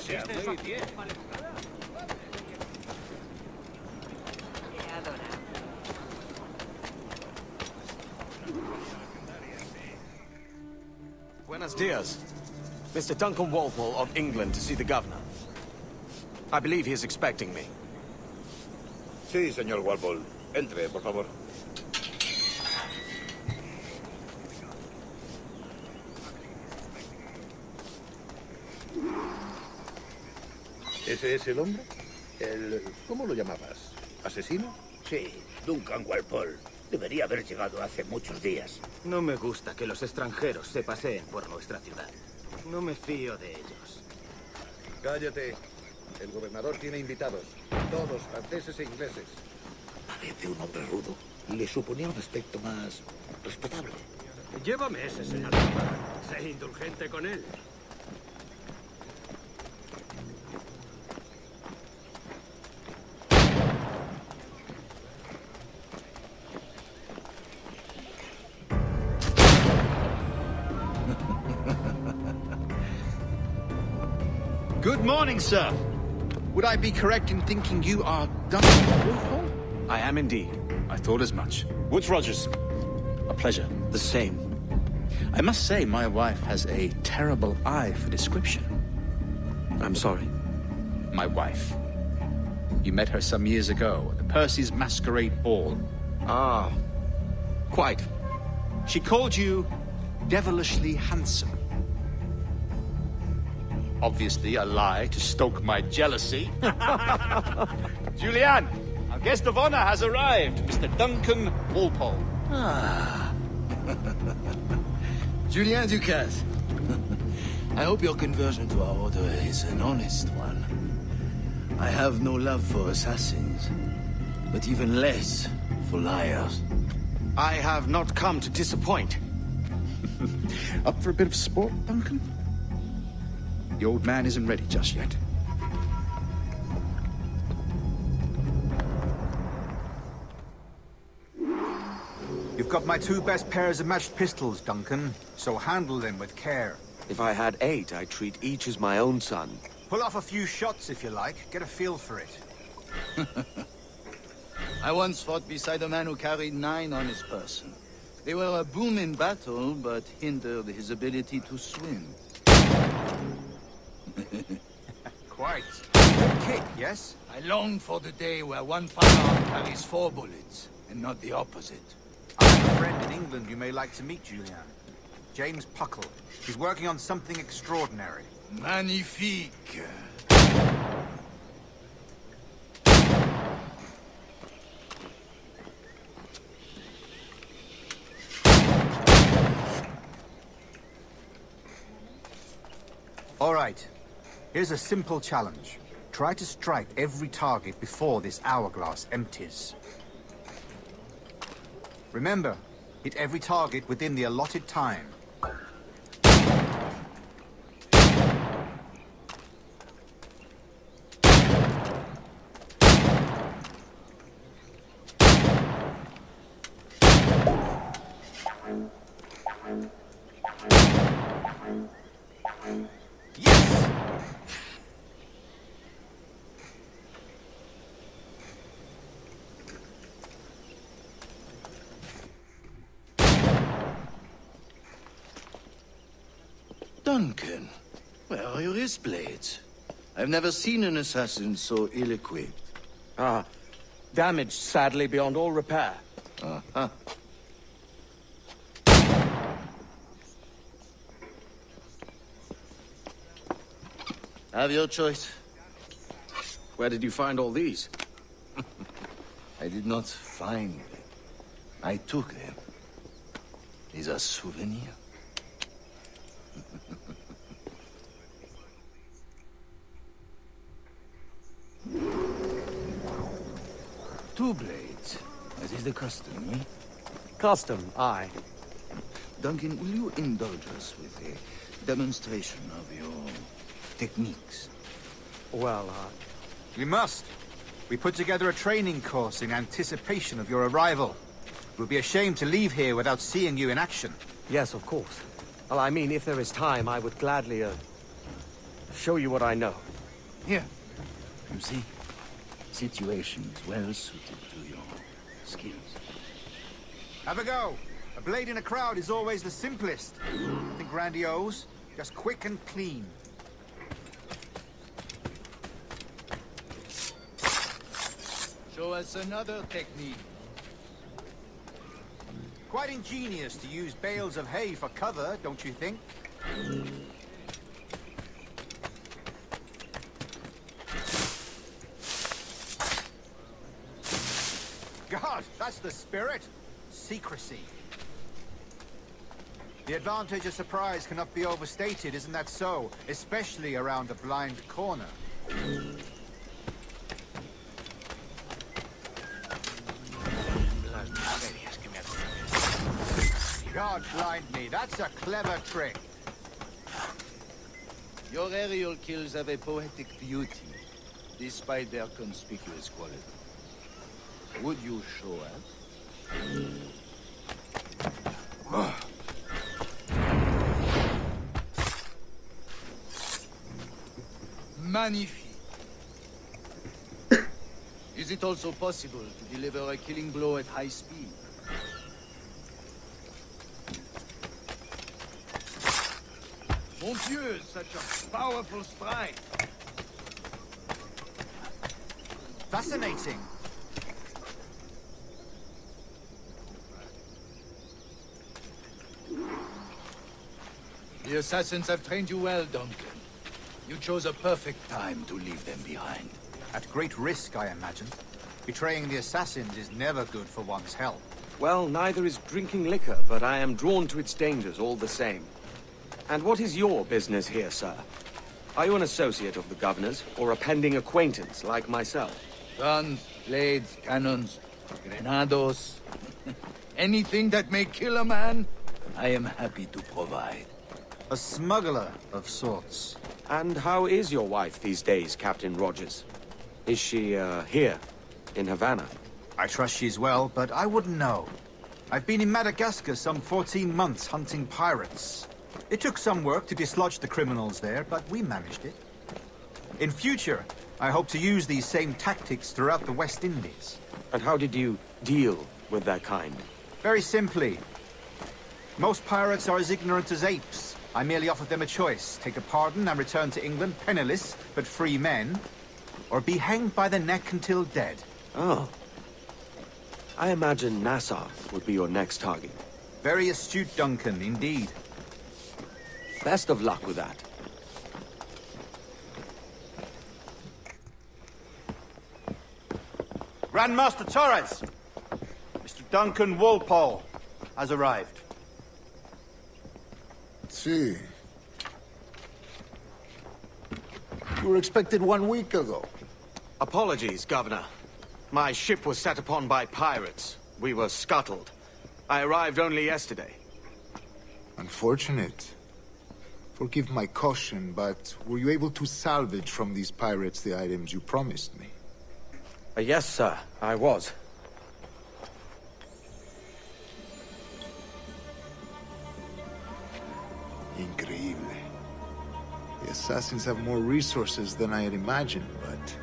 sea muy bien. Buenos dias. Mr. Duncan Walpole of England to see the governor. I believe he is expecting me. Sí, señor Walpole. Entre, por favor. ¿Ese es el hombre? ¿Cómo lo llamabas? ¿Asesino? Sí, Duncan Walpole. Debería haber llegado hace muchos días. No me gusta que los extranjeros se paseen por nuestra ciudad. No me fío de ellos. Cállate. El gobernador tiene invitados. Todos franceses e ingleses. Parece un hombre rudo. Le suponía un aspecto más respetable. Llévame ese, señor. Sé indulgente con él. Good morning, sir. Would I be correct in thinking you are Duncan Walpole? I am indeed. I thought as much. Woods Rogers. A pleasure. The same. I must say my wife has a terrible eye for description. I'm sorry. My wife. You met her some years ago at the Percy's Masquerade Ball. Ah, quite. She called you devilishly handsome. Obviously a lie to stoke my jealousy. Julianne, our guest of honor has arrived, Mr. Duncan Walpole. Ah. Julien Ducasse. I hope your conversion to our order is an honest one. I have no love for assassins, but even less for liars. I have not come to disappoint. Up for a bit of sport, Duncan? The old man isn't ready just yet. You've got my two best pairs of matched pistols, Duncan, so handle them with care. If I had 8, I'd treat each as my own son. Pull off a few shots if you like. Get a feel for it. I once fought beside a man who carried 9 on his person. They were a boon in battle, but hindered his ability to swim. Quite. Good kick, yes? I long for the day where one firearm carries 4 bullets, and not the opposite. I have a friend in England you may like to meet, Julian. James Puckle. He's working on something extraordinary. Magnifique. All right. Here's a simple challenge. Try to strike every target before this hourglass empties. Remember, hit every target within the allotted time. Duncan, where are your wrist blades? I've never seen an assassin so ill-equipped. Ah, damaged sadly beyond all repair. Uh-huh. Have your choice. Where did you find all these? I did not find them. I took them. These are souvenirs. Two blades. As is the custom, eh? Custom, aye. Duncan, will you indulge us with a demonstration of your techniques? Well, We must. We put together a training course in anticipation of your arrival. It would be a shame to leave here without seeing you in action. yes, of course. Well, I mean, if there is time, I would gladly, show you what I know. Here. You see? Situations well suited to your skills. Have a go. A blade in a crowd is always the simplest. Nothing grandiose, just quick and clean. Show us another technique. Quite ingenious to use bales of hay for cover, don't you think? God, that's the spirit. Secrecy. The advantage of surprise cannot be overstated, isn't that so? Especially around a blind corner. God blind me, that's a clever trick. Your aerial kills have a poetic beauty, despite their conspicuous quality. Would you show us? Magnifique. Is it also possible to deliver a killing blow at high speed? Mon Dieu, such a powerful strike! Fascinating. The assassins have trained you well, Duncan. You chose a perfect time to leave them behind. At great risk, I imagine. Betraying the assassins is never good for one's health. Well, neither is drinking liquor, but I am drawn to its dangers all the same. And what is your business here, sir? Are you an associate of the governor's, or a pending acquaintance like myself? Guns, blades, cannons, grenados. Anything that may kill a man, I am happy to provide. A smuggler of sorts. And how is your wife these days, Captain Rogers? Is she, here, in Havana? I trust she's well, but I wouldn't know. I've been in Madagascar some 14 months hunting pirates. It took some work to dislodge the criminals there, but we managed it. In future, I hope to use these same tactics throughout the West Indies. And how did you deal with that kind? Very simply. Most pirates are as ignorant as apes. I merely offered them a choice. Take a pardon and return to England penniless, but free men. Or be hanged by the neck until dead. Oh. I imagine Nassau would be your next target. Very astute, Duncan, indeed. Best of luck with that. Grandmaster Torres! Mr. Duncan Walpole has arrived. See. You were expected 1 week ago. Apologies, Governor. My ship was set upon by pirates. We were scuttled. I arrived only yesterday. Unfortunate. Forgive my caution, but were you able to salvage from these pirates the items you promised me? Yes, sir, I was. Increíble. The assassins have more resources than I had imagined, but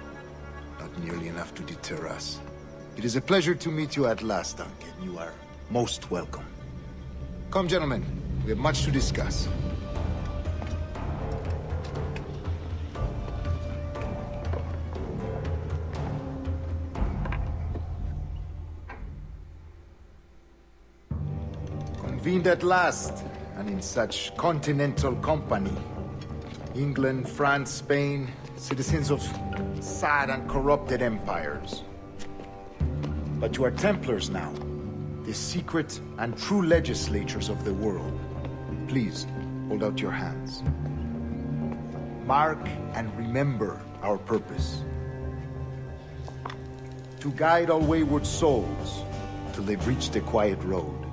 not nearly enough to deter us. It is a pleasure to meet you at last, Duncan. You are most welcome. Come, gentlemen. We have much to discuss. Convened at last, and in such continental company. England, France, Spain, citizens of sad and corrupted empires. But you are Templars now, the secret and true legislators of the world. Please, hold out your hands. Mark and remember our purpose. To guide all wayward souls till they've reached the quiet road.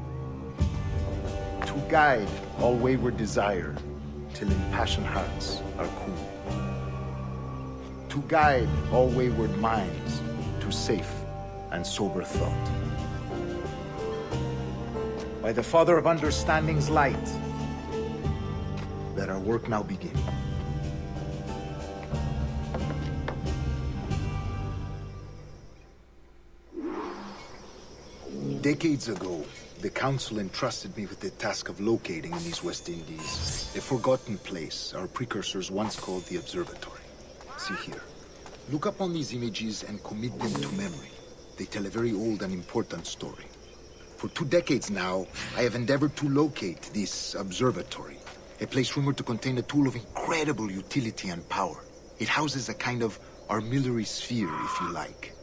To guide all wayward desire till impassioned hearts are cool. To guide all wayward minds to safe and sober thought. By the Father of Understanding's light, let our work now begin. Decades ago, the Council entrusted me with the task of locating in these West Indies a forgotten place our precursors once called the Observatory. See here. Look up on these images and commit them to memory. They tell a very old and important story. For 2 decades now, I have endeavored to locate this observatory, a place rumored to contain a tool of incredible utility and power. It houses a kind of armillary sphere, if you like.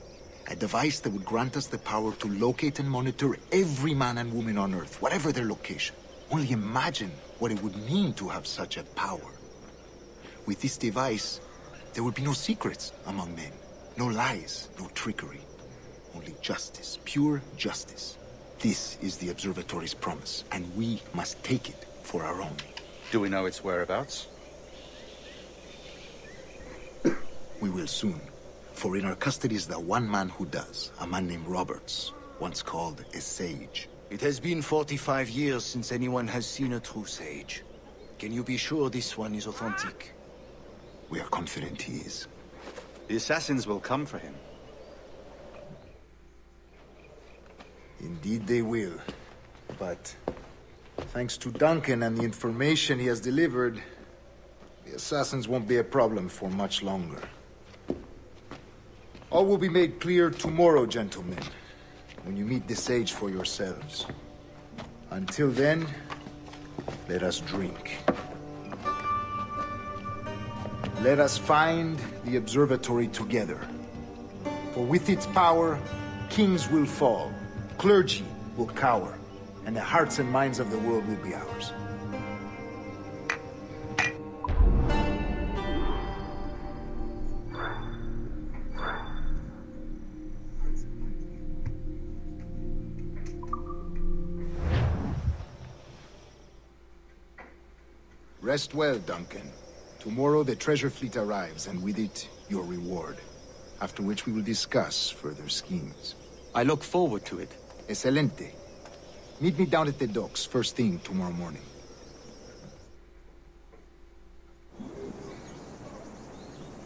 A device that would grant us the power to locate and monitor every man and woman on Earth, whatever their location. Only imagine what it would mean to have such a power. With this device, there would be no secrets among men, no lies, no trickery. Only justice, pure justice. This is the observatory's promise, and we must take it for our own. Do we know its whereabouts? We will soon. For in our custody is the one man who does, a man named Roberts, once called a sage. It has been 45 years since anyone has seen a true sage. Can you be sure this one is authentic? We are confident he is. The assassins will come for him. Indeed they will. But thanks to Duncan and the information he has delivered, the assassins won't be a problem for much longer. All will be made clear tomorrow, gentlemen, when you meet the sage for yourselves. Until then, let us drink. Let us find the observatory together. For with its power, kings will fall, clergy will cower, and the hearts and minds of the world will be ours. Rest well, Duncan. Tomorrow the treasure fleet arrives, and with it, your reward. After which we will discuss further schemes. I look forward to it. Excelente. Meet me down at the docks first thing tomorrow morning.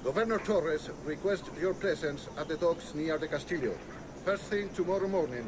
Governor Torres requests your presence at the docks near the Castillo. First thing tomorrow morning.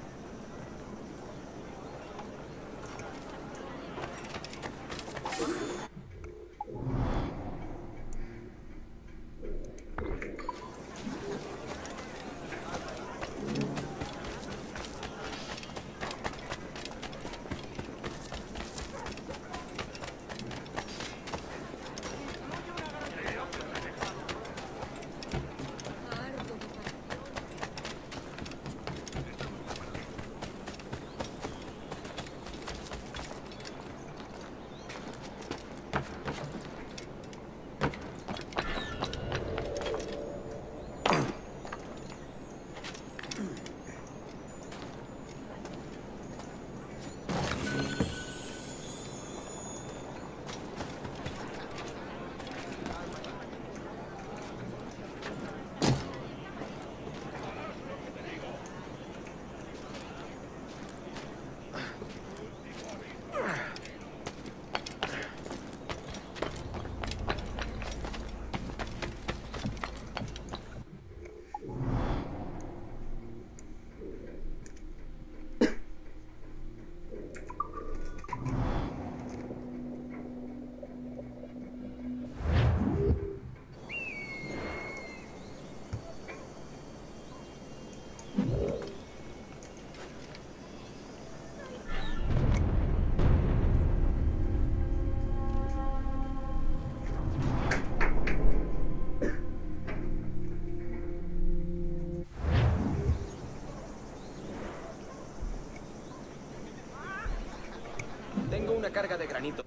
Tengo una carga de granito.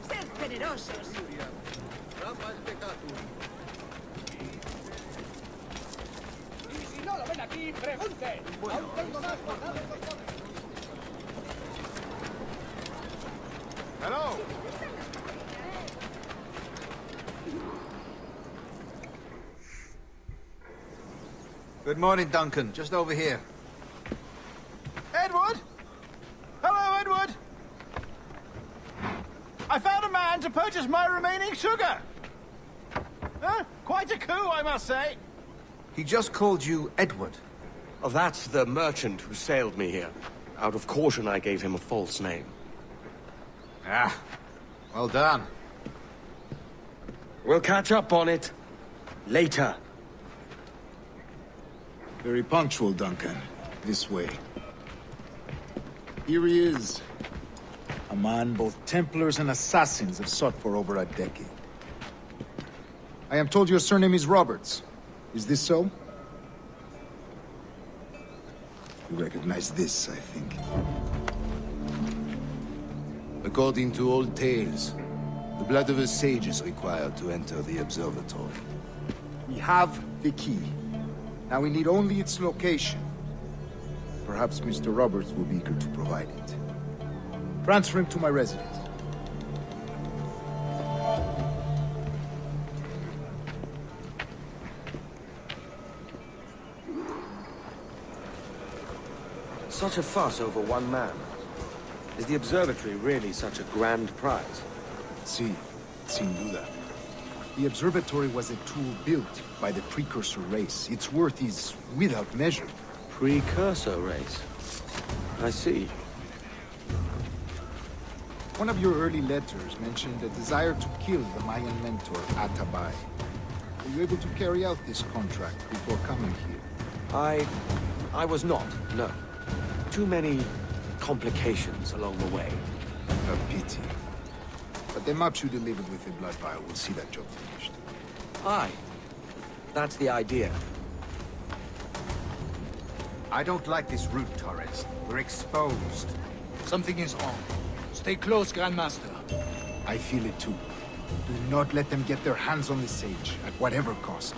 Sed generosos. Y si no lo ven aquí, pregunten. Aún tengo más guardado. Hello! Good morning, Duncan. Just over here. Edward? Hello, Edward! I found a man to purchase my remaining sugar! Huh? Quite a coup, I must say. He just called you Edward. Oh, that's the merchant who sailed me here. Out of caution, I gave him a false name. Ah, well done. We'll catch up on it later. Very punctual, Duncan. This way. Here he is. A man both Templars and Assassins have sought for over a decade. I am told your surname is Roberts. Is this so? You recognize this, I think. According to old tales, the blood of a sage is required to enter the observatory. We have the key. Now we need only its location. Perhaps Mr. Roberts will be eager to provide it. Transfer him to my residence. Such a fuss over one man. Is the observatory really such a grand prize? Sí, sin duda. The observatory was a tool built by the precursor race. Its worth is without measure. Precursor race? I see. One of your early letters mentioned a desire to kill the Mayan mentor, Atabay. Were you able to carry out this contract before coming here? I was not, no. Too many complications along the way. A pity. But the maps you delivered with the blood vial will see that job finished. Aye. That's the idea. I don't like this route, Torres. We're exposed. Something is wrong. Stay close, Grandmaster. I feel it too. Do not let them get their hands on the sage, at whatever cost.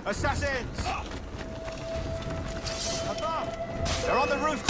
Assassins! Above! They're on the rooftop!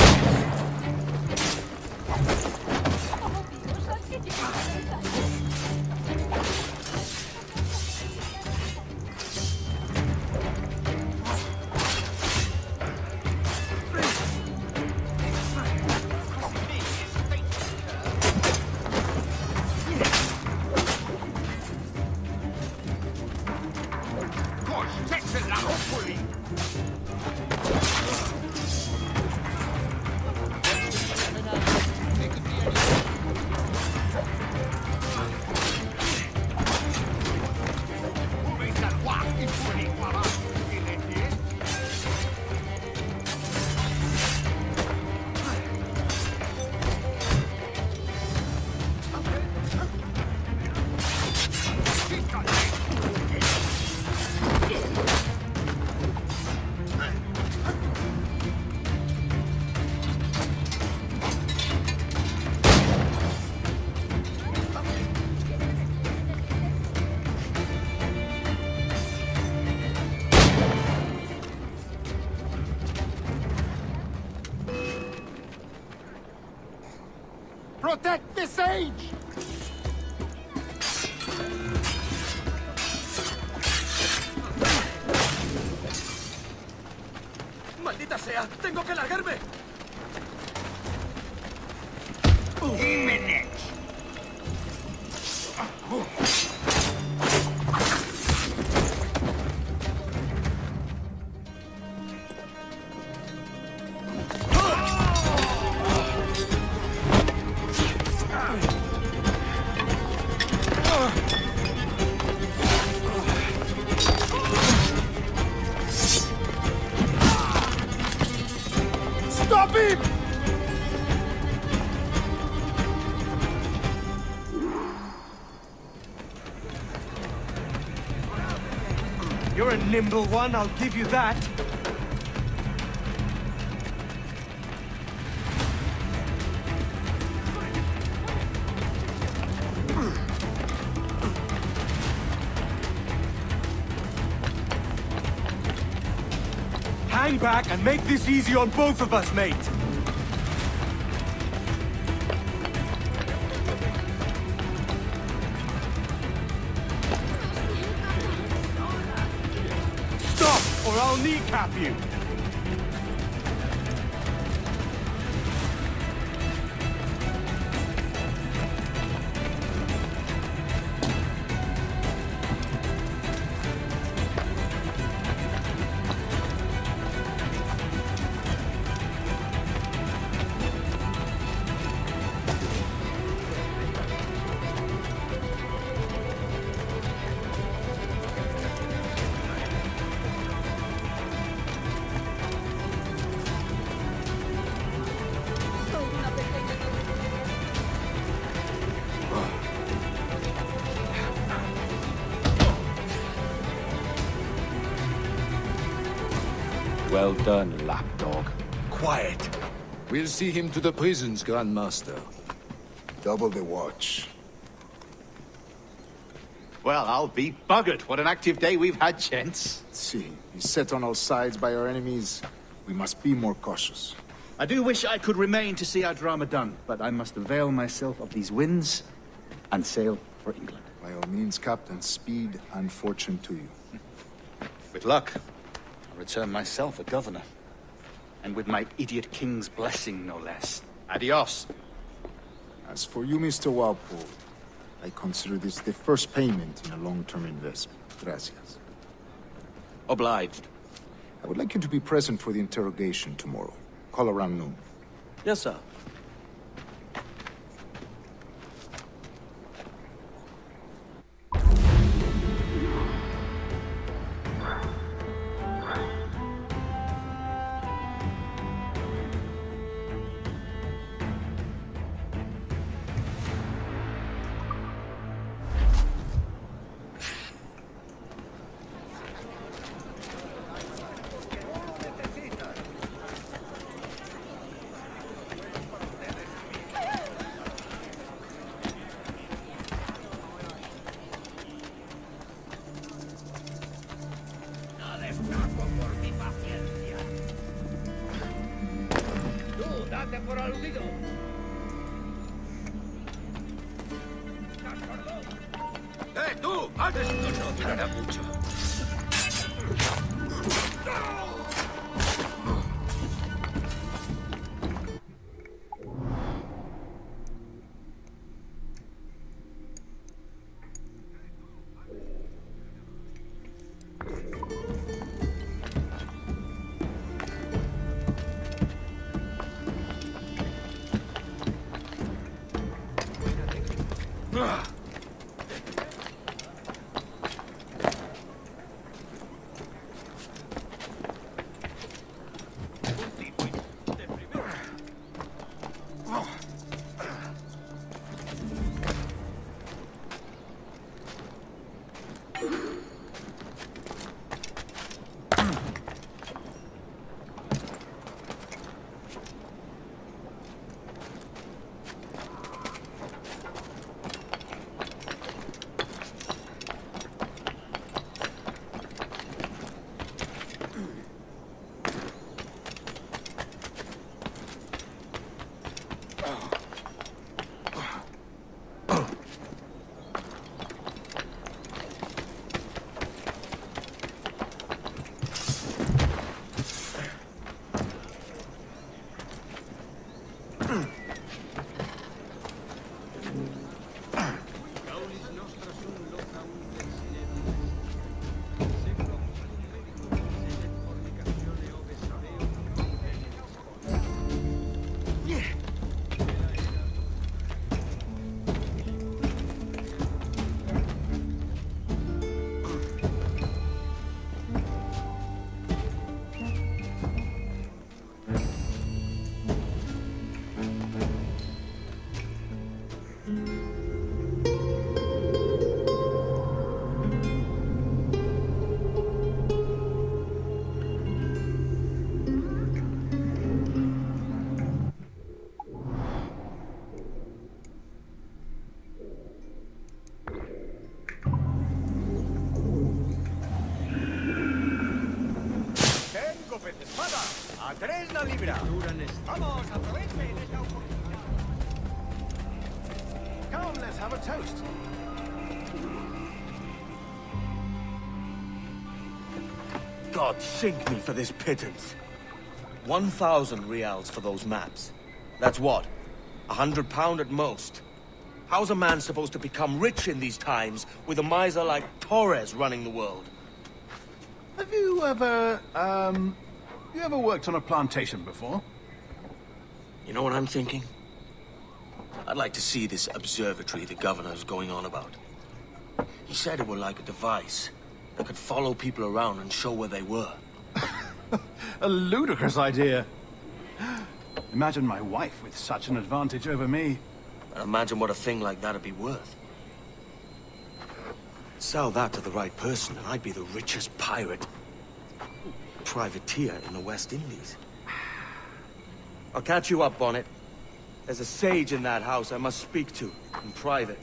Protect the sage! ¡Maldita sea! ¡Tengo que largarme! Stop him! You're a nimble one, I'll give you that. Hang back and make this easy on both of us, mate. I'll kneecap you! Well done, lapdog. Quiet. We'll see him to the prisons, Grandmaster. Double the watch. Well, I'll be buggered. What an active day we've had, gents. See, he's set on all sides by our enemies. We must be more cautious. I do wish I could remain to see our drama done, but I must avail myself of these winds and sail for England. By all means, Captain, speed and fortune to you. With luck, I'll return myself a governor. And with my idiot king's blessing, no less. Adios. As for you, Mr. Walpole, I consider this the first payment in a long-term investment. Gracias. Obliged. I would like you to be present for the interrogation tomorrow. Call around noon. Yes, sir. por aludido. ¡Tú! ¡Antes! No durará mucho. ¡A 3 la libra! ¡Vamos, aprovechen esta oportunidad! Come, let's have a toast. God sink me for this pittance. 1,000 reals for those maps. That's what? £100 at most. How's a man supposed to become rich in these times with a miser like Torres running the world? Have you ever, worked on a plantation before? You know what I'm thinking? I'd like to see this observatory the governor's going on about. He said it were like a device that could follow people around and show where they were. A ludicrous idea. Imagine my wife with such an advantage over me. And imagine what a thing like that'd be worth. Sell that to the right person and I'd be the richest pirate. Privateer in the West Indies. I'll catch you up, Bonnet. There's a sage in that house I must speak to, in private.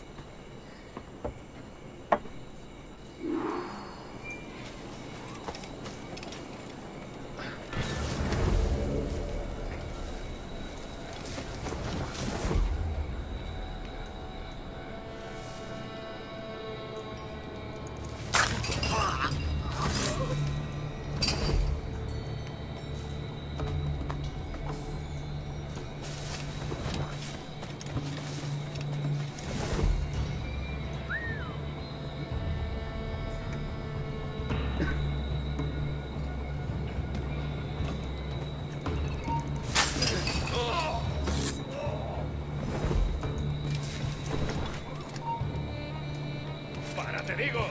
¡Te digo!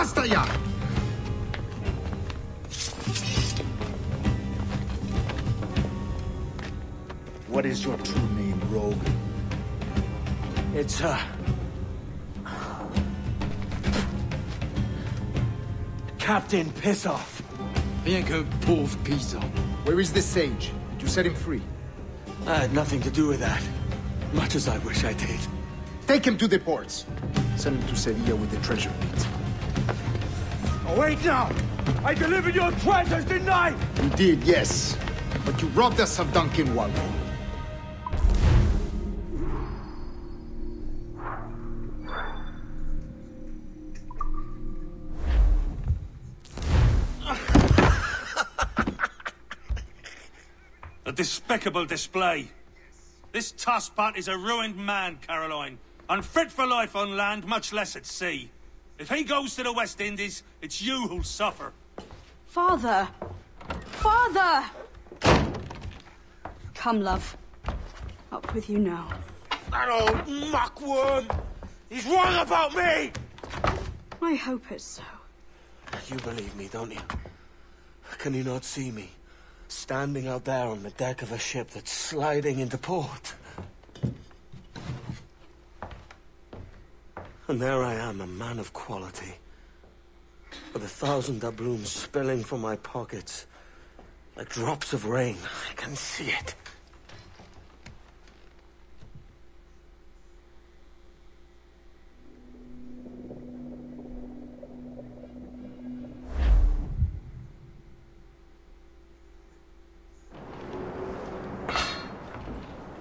¡Basta ya! What is your true name, rogue? It's, Captain, piss off. Bien que pauvre paysan. Where is the sage? Did you set him free? I had nothing to do with that. Much as I wish I did. Take him to the ports. Send him to Sevilla with the treasure pit. Oh, wait now! I delivered your treasures, didn't I? You did, yes. But you robbed us of Duncan Waldo. A despicable display. This tosspot is a ruined man, Caroline. Unfit for life on land, much less at sea. If he goes to the West Indies, it's you who'll suffer. Father! Father! Come, love. Up with you now. That old muckworm! He's wrong about me! I hope it's so. You believe me, don't you? Can you not see me? Standing out there on the deck of a ship that's sliding into port. And there I am, a man of quality. With 1,000 doubloons spilling from my pockets. Like drops of rain. I can see it.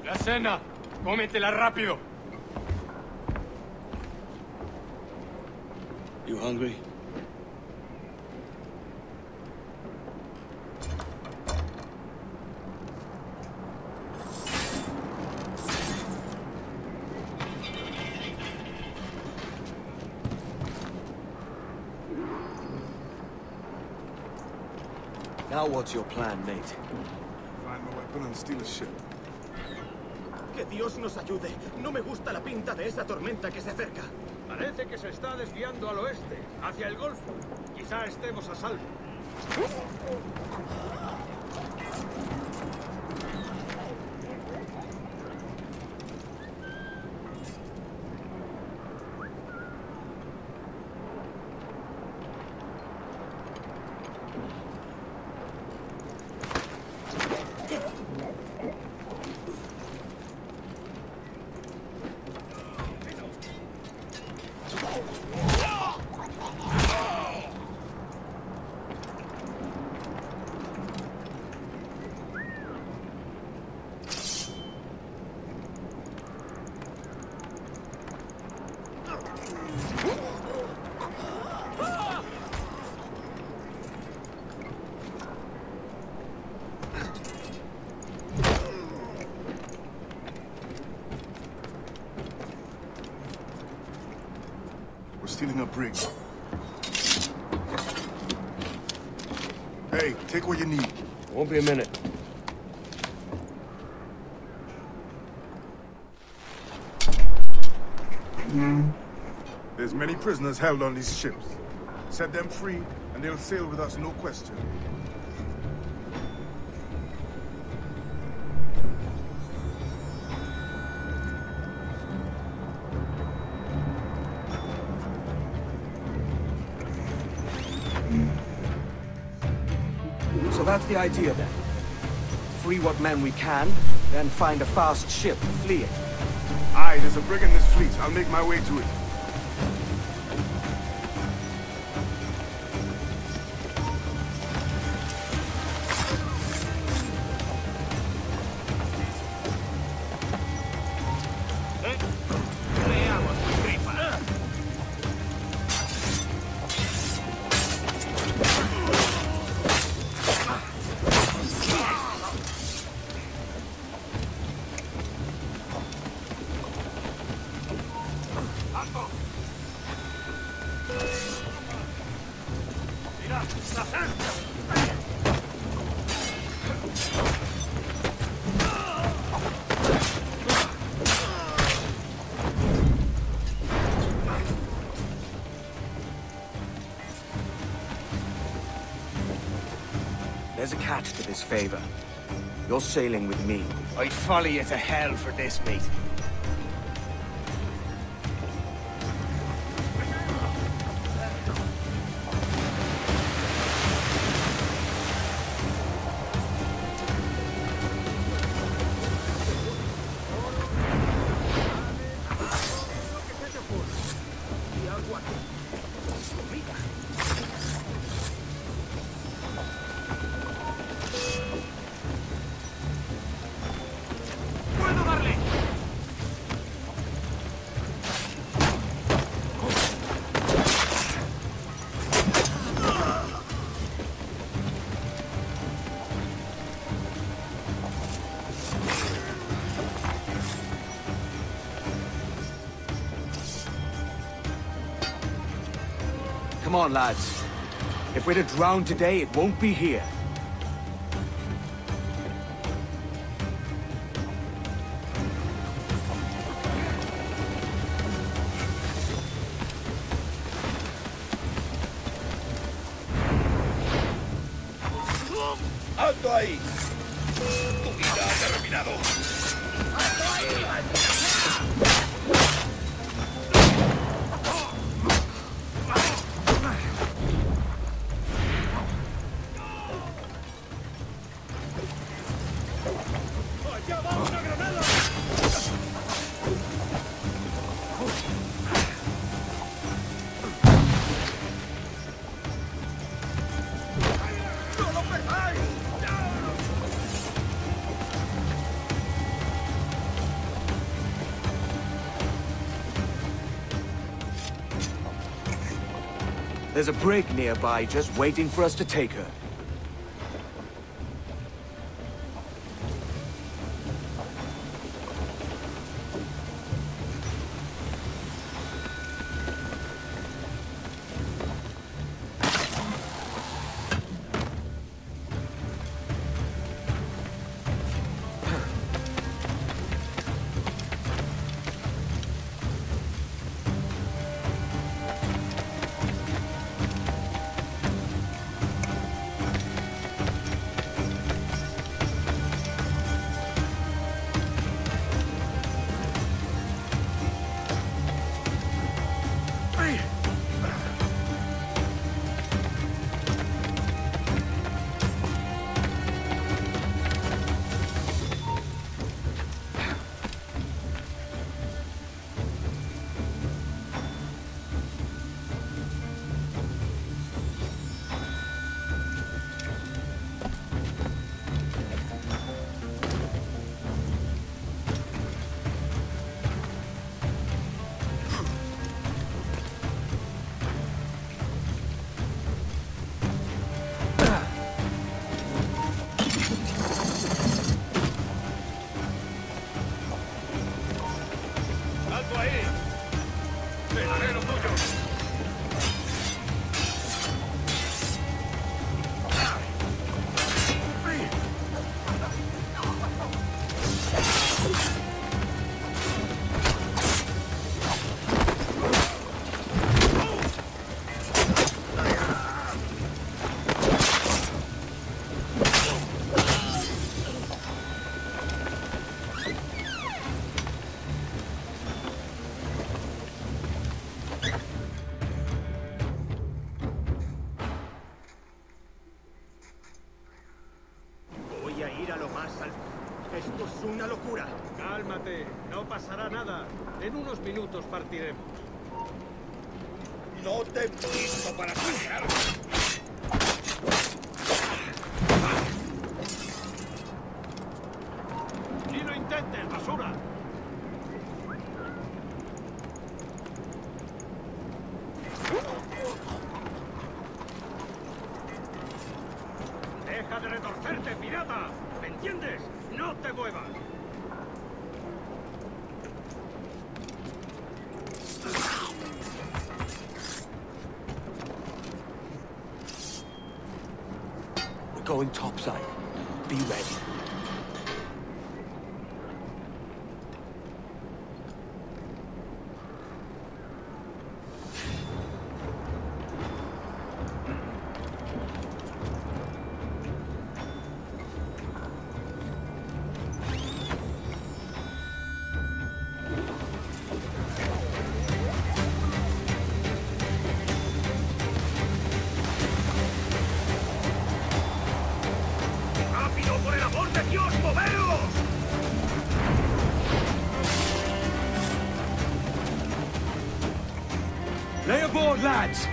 La cena. Cómetela rápido. You hungry? Now what's your plan, mate? Find a weapon and steal a ship. Que Dios nos ayude. No me gusta la pinta de esa tormenta que se acerca. Parece que se está desviando al oeste, hacia el Golfo. Quizá estemos a salvo. We're stealing a brig. Hey, take what you need. Won't be a minute. There's many prisoners held on these ships. Set them free, and they'll sail with us, no question. So that's the idea then. Free what men we can, then find a fast ship to flee it. Aye, there's a brig in this fleet. I'll make my way to it. There's a catch to this favor. You're sailing with me. I'd follow you to hell for this, mate. algo aquí. Comida. ¡Puedo darle! Come on, lads. If we're to drown today, it won't be here. ¡Alto ahí! ¡Tu vida ha terminado! ¡Alto ahí! ¡Allá va una granada! ¡No lo pegáis! There's a brig nearby just waiting for us to take her. ¡Alto ahí! ¡Me haré lo tuyo! Voy a ir a lo más alto. Esto es una locura. Cálmate, no pasará nada. En unos minutos partiremos. ¡No te he visto para saquear! ¡Ni lo intentes, basura! ¡Deja de retorcerte, pirata! ¿Me entiendes? ¡No te muevas! We're going topside. Be ready. ¡Rápido por el amor Lay aboard, lads!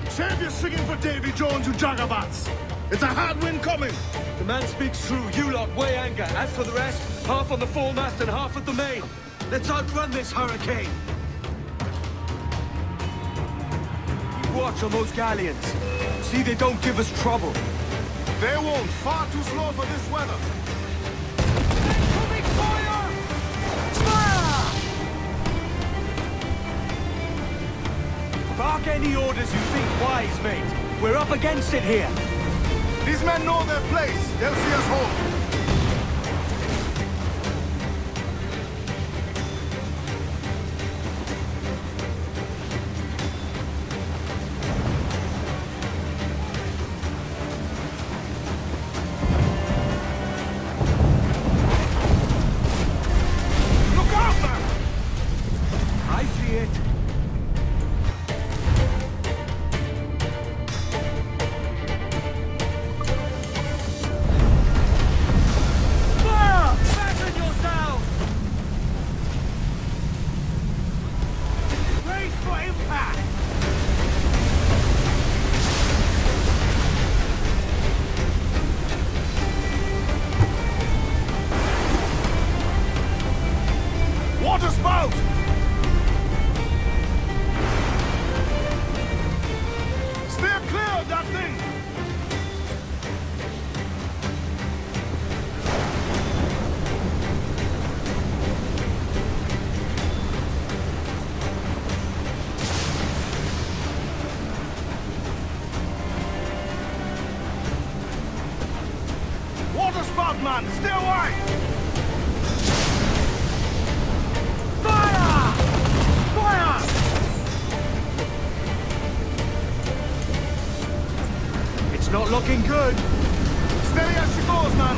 Save your singing for Davy Jones, you jagabats! It's a hard wind coming! The man speaks true. You lot weigh anchor. As for the rest, half on the foremast and half at the main. Let's outrun this hurricane. Watch on those galleons. See they don't give us trouble. They won't. Far too slow for this weather. Incoming fire! Fire! Bark any orders you think wise, mate. We're up against it here. These men know their place. They'll see us home. Look out, man! I see it. Fasten yourselves! Brace for impact! Water spout! Steer clear of that thing! Water spout, man! Stay away! Fire! Fire! It's not looking good. Steady as she goes, man!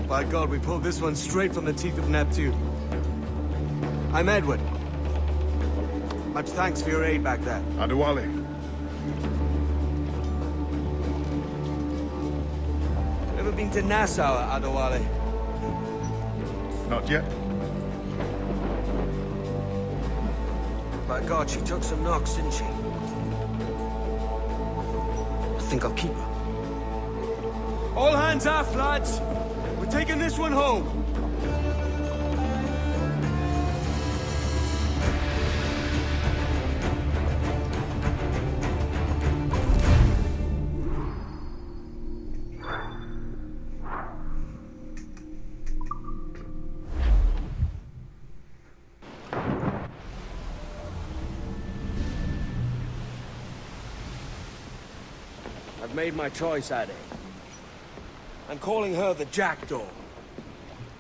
By God, we pulled this one straight from the teeth of Neptune. I'm Edward. Much thanks for your aid back there. Adewale. Ever been to Nassau, Adewale? Not yet. By God, she took some knocks, didn't she? I think I'll keep her. All hands aft, lads! We're taking this one home! I've made my choice, Addy. I'm calling her the Jackdaw.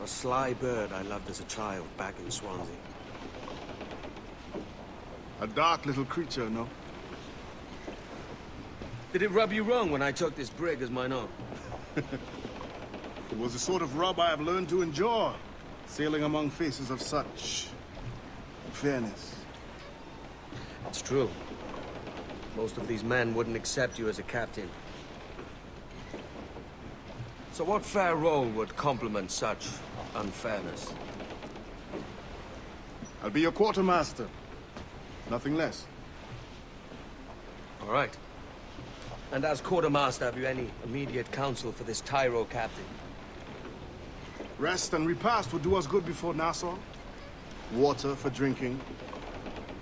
A sly bird I loved as a child back in Swansea. A dark little creature, no? Did it rub you wrong when I took this brig as mine own? It was the sort of rub I have learned to enjoy, sailing among faces of such fairness. It's true. Most of these men wouldn't accept you as a captain. So what fair role would complement such unfairness? I'll be your quartermaster. Nothing less. All right. And as quartermaster, have you any immediate counsel for this Tyro captain? Rest and repast would do us good before Nassau. Water for drinking.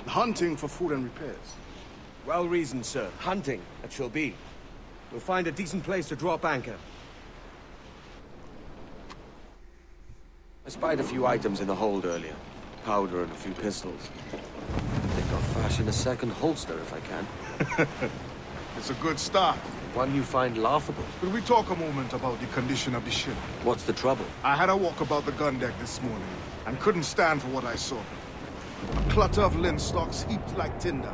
Hunting for food and repairs. Well reasoned, sir. Hunting, it shall be. We'll find a decent place to drop anchor. I spied a few items in the hold earlier. Powder and a few pistols. I think I'll fashion a second holster if I can. It's a good start. One you find laughable. Could we talk a moment about the condition of the ship? What's the trouble? I had a walk about the gun deck this morning, and couldn't stand for what I saw. A clutter of linstocks heaped like tinder,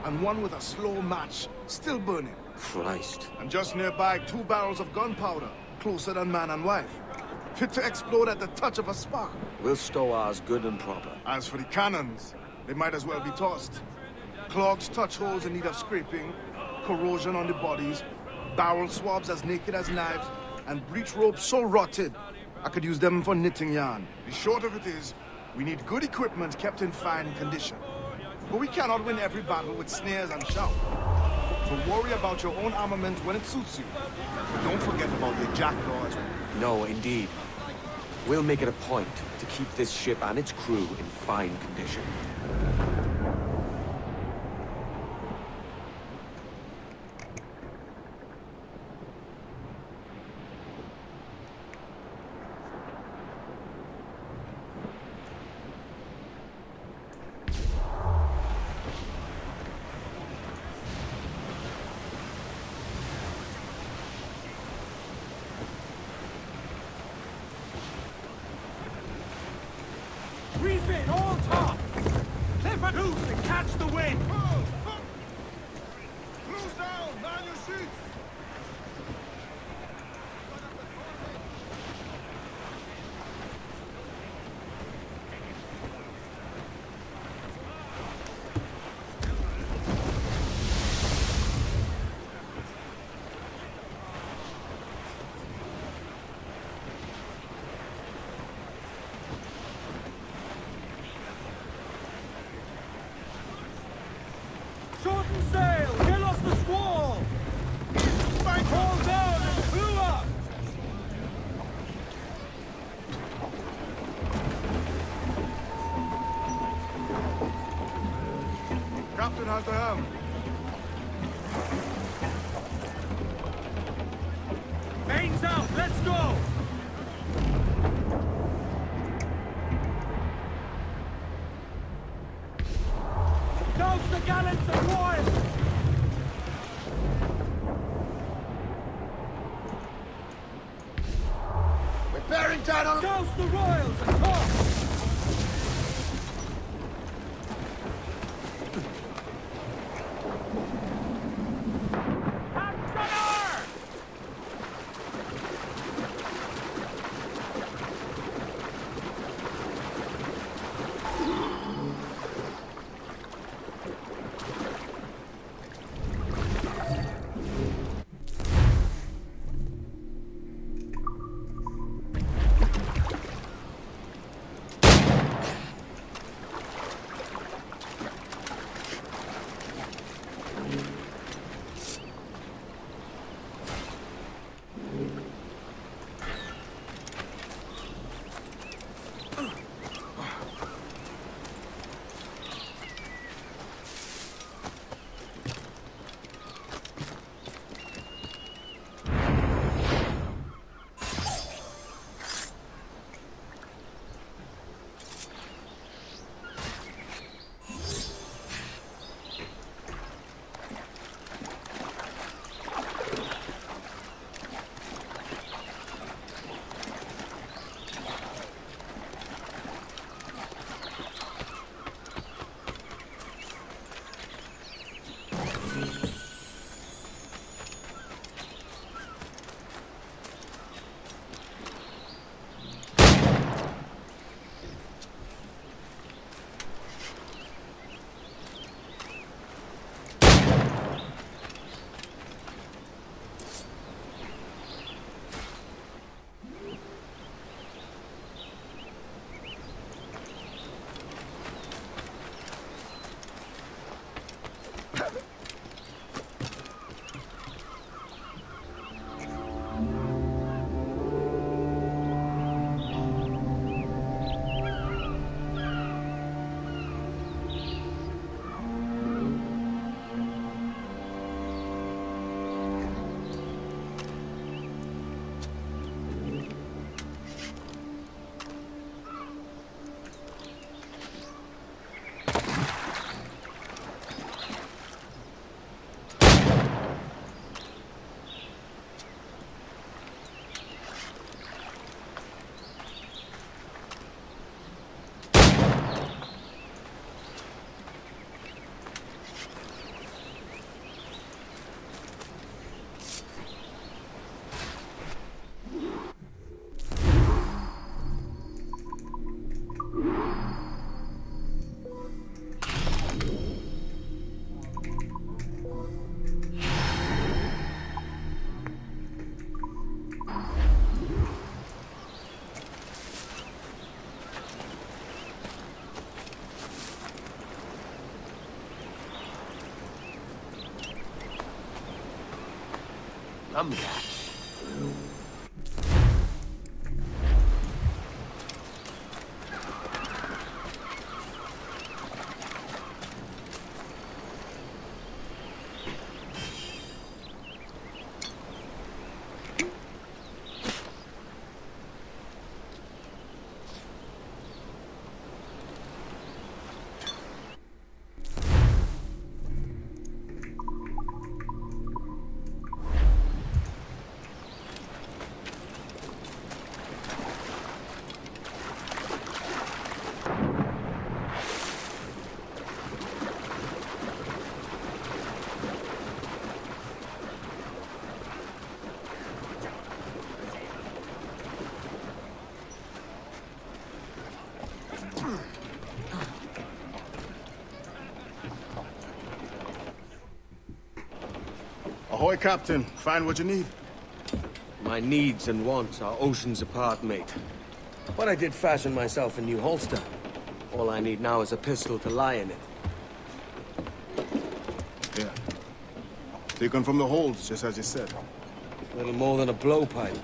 and one with a slow match still burning. Christ. And just nearby, 2 barrels of gunpowder, closer than man and wife. Fit to explode at the touch of a spark. We'll stow ours good and proper. As for the cannons, they might as well be tossed. Clogged touch holes in need of scraping, corrosion on the bodies, barrel swabs as naked as knives, and breech ropes so rotted, I could use them for knitting yarn. The short of it is, we need good equipment kept in fine condition. But we cannot win every battle with snares and shout. So worry about your own armament when it suits you. But don't forget about the Jackdaw as well. No, indeed. We'll make it a point to keep this ship and its crew in fine condition. Refit all tops! Cliff and loose and catch the wind! Cruise down! Man your sheets! Shorten sail! Get off the squall! Haul down and clew up! Captain has the helm. Mains out! Let's go! Douse the gallants and royals! Repairing tunnel! Douse the royals and top! I'm back. Ahoy, Captain. Find what you need. My needs and wants are oceans apart, mate. But I did fashion myself a new holster. All I need now is a pistol to lie in it. Yeah. Taken from the holds, just as you said. Little more than a blowpipe.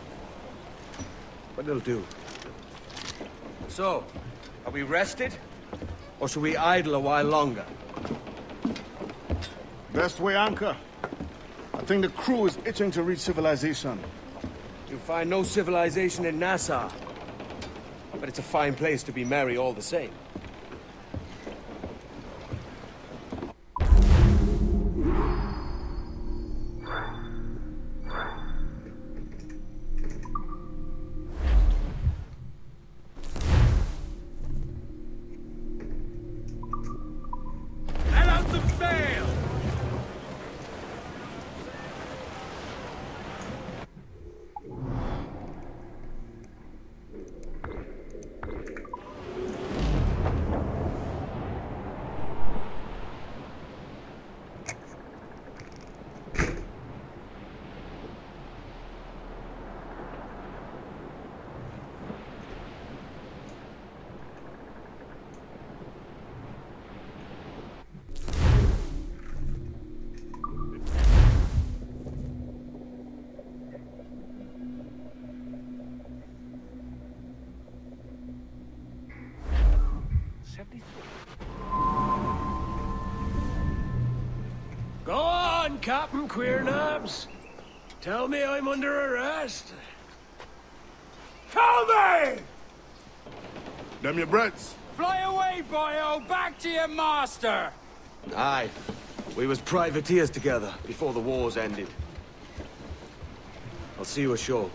But it'll do. So, are we rested? Or should we idle a while longer? Best way anchor. I think the crew is itching to reach civilization. You'll find no civilization in Nassau. But it's a fine place to be merry all the same. Let out some sail! Go on, Captain Queernabs. Tell me I'm under arrest. Tell me! Them your breads. Fly away, boyo! Back to your master! Aye. We was privateers together before the wars ended. I'll see you ashore.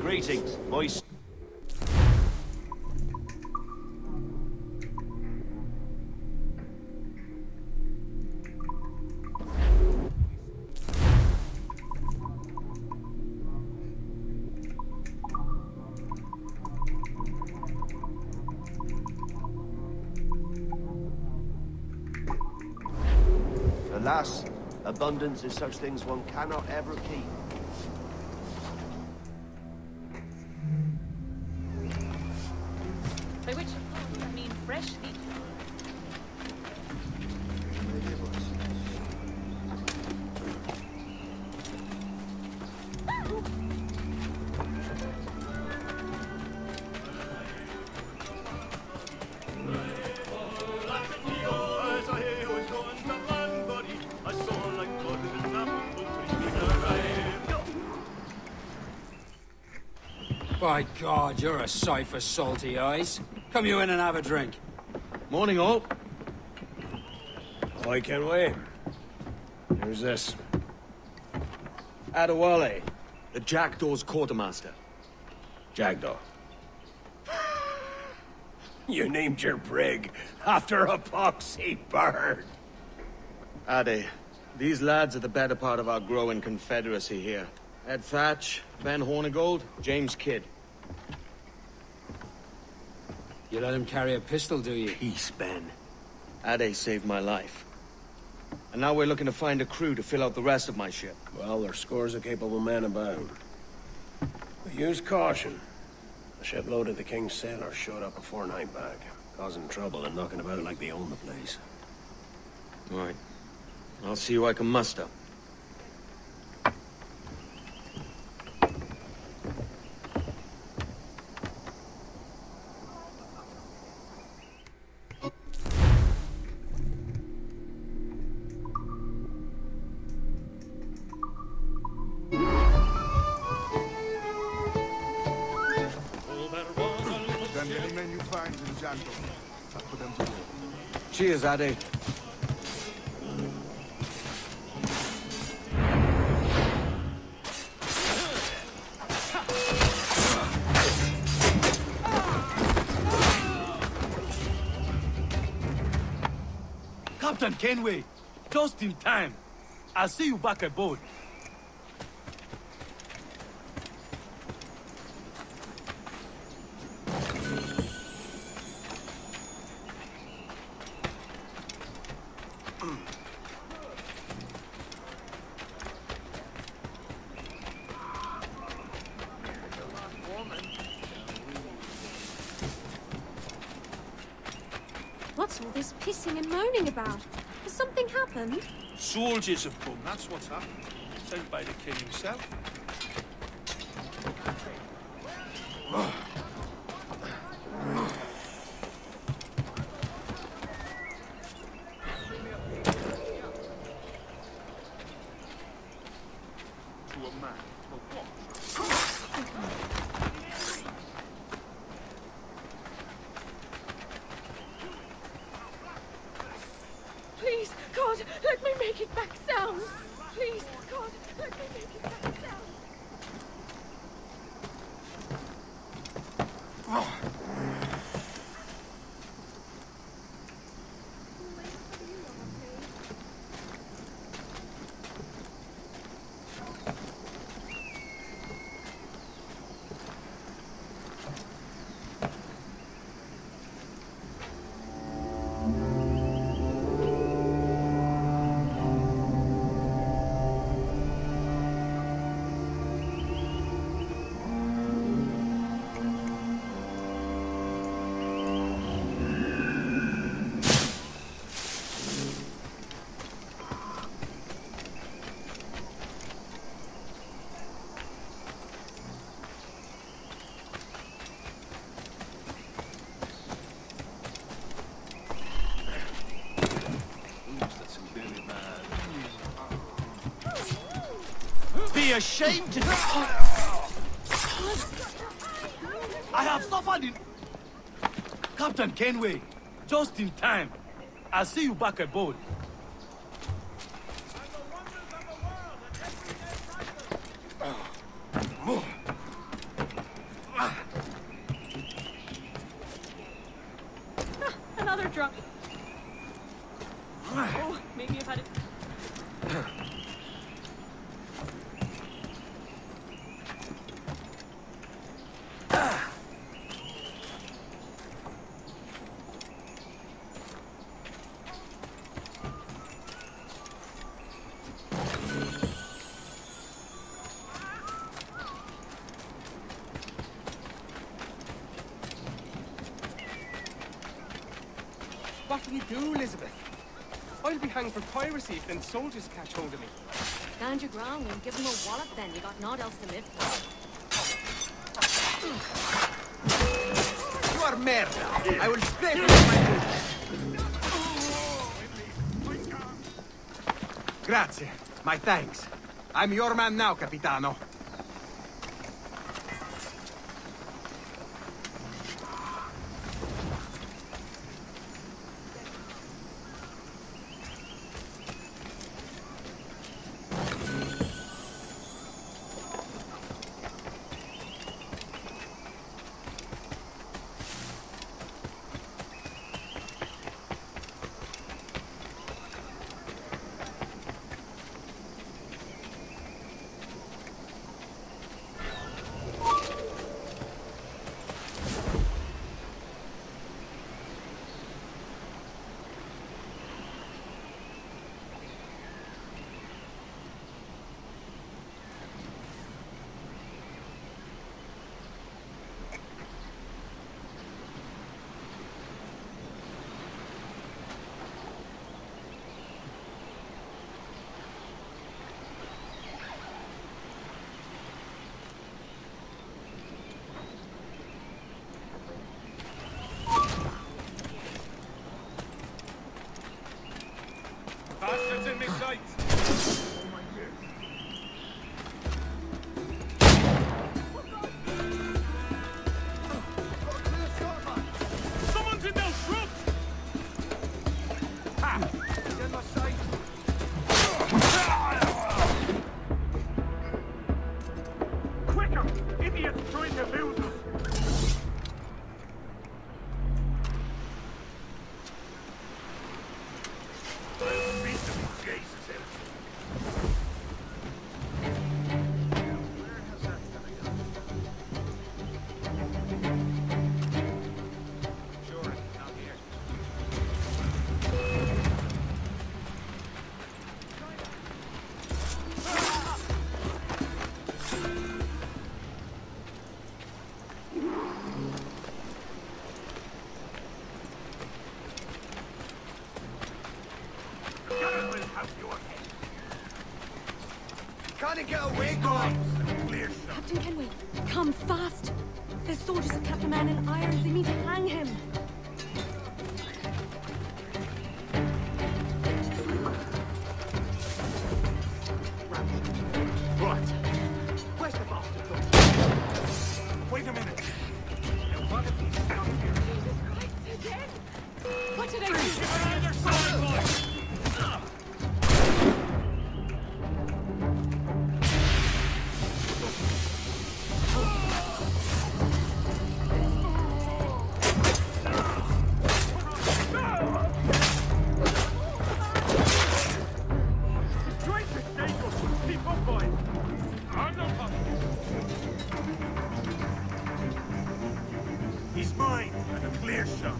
Greetings, boys. Alas, abundance is such things one cannot ever keep. By which I mean fresh meat. By God, you're a sight for salty eyes. Come you in and have a drink. Morning, all. I can wait. Who's this? Adewale, the Jackdaw's quartermaster. Jackdaw. You named your brig after a poxy bird. Ade, these lads are the better part of our growing confederacy here. Ed Thatch, Ben Hornigold, James Kidd. You let him carry a pistol, do you? Peace, Ben. Ade saved my life. And now we're looking to find a crew to fill out the rest of my ship. Well, there's scores of capable men about. But use caution. The shipload of the King's sailors showed up before night back, causing trouble and knocking about like they own the place. Right. I'll see who I can muster. Then any men you find in Janto, I put them to work. Cheers, Ade. Captain Kenway, just in time. I'll see you back aboard. What's all this pissing and moaning about? Has something happened? Soldiers have come, that's what's happened. Sent by the king himself. To a man, to what? Please, God, let me make it back sound. Please, God, let me make it back sound. Be ashamed to... I have suffered in... Captain Kenway, just in time. I'll see you back aboard. Another drunk. Oh, maybe I've had it. What will you do, Elizabeth? I'll be hanged for piracy if them soldiers catch hold of me. Stand your ground and give them a wallop then. You got naught else to live for. You are merda. I will scrape you with my boots. Grazie. My thanks. I'm your man now, Capitano. Captain Kenway, come fast. There's soldiers have kept a man in irons. They mean to hang him. Right. Where's the bastard? Wait a minute. What have you stuck here? Jesus Christ, again! What did I do? Either side, boys! He's mine, and a clear shot.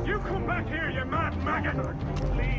You come back here, you mad maggot! Please.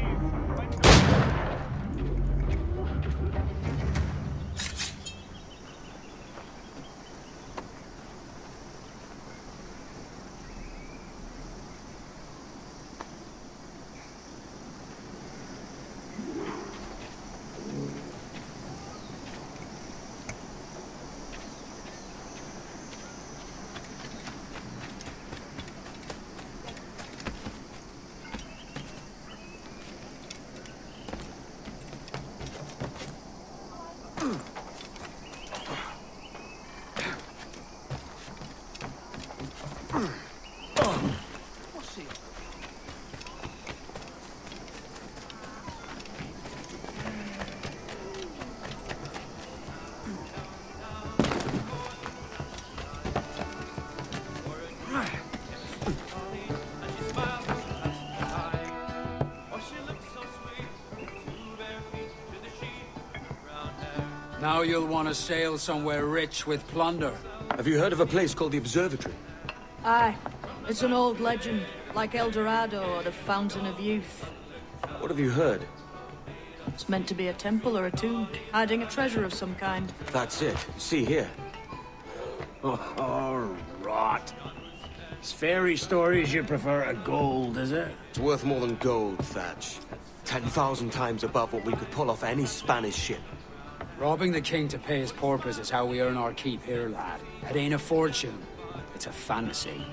Now you'll want to sail somewhere rich with plunder. Have you heard of a place called the Observatory? Aye. It's an old legend, like El Dorado or the Fountain of Youth. What have you heard? It's meant to be a temple or a tomb, hiding a treasure of some kind. That's it. See here. Oh, rot. It's fairy stories you prefer to gold, is it? It's worth more than gold, Thatch. 10,000 times above what we could pull off any Spanish ship. Robbing the king to pay his porpoise is how we earn our keep here, lad. It ain't a fortune. It's a fantasy.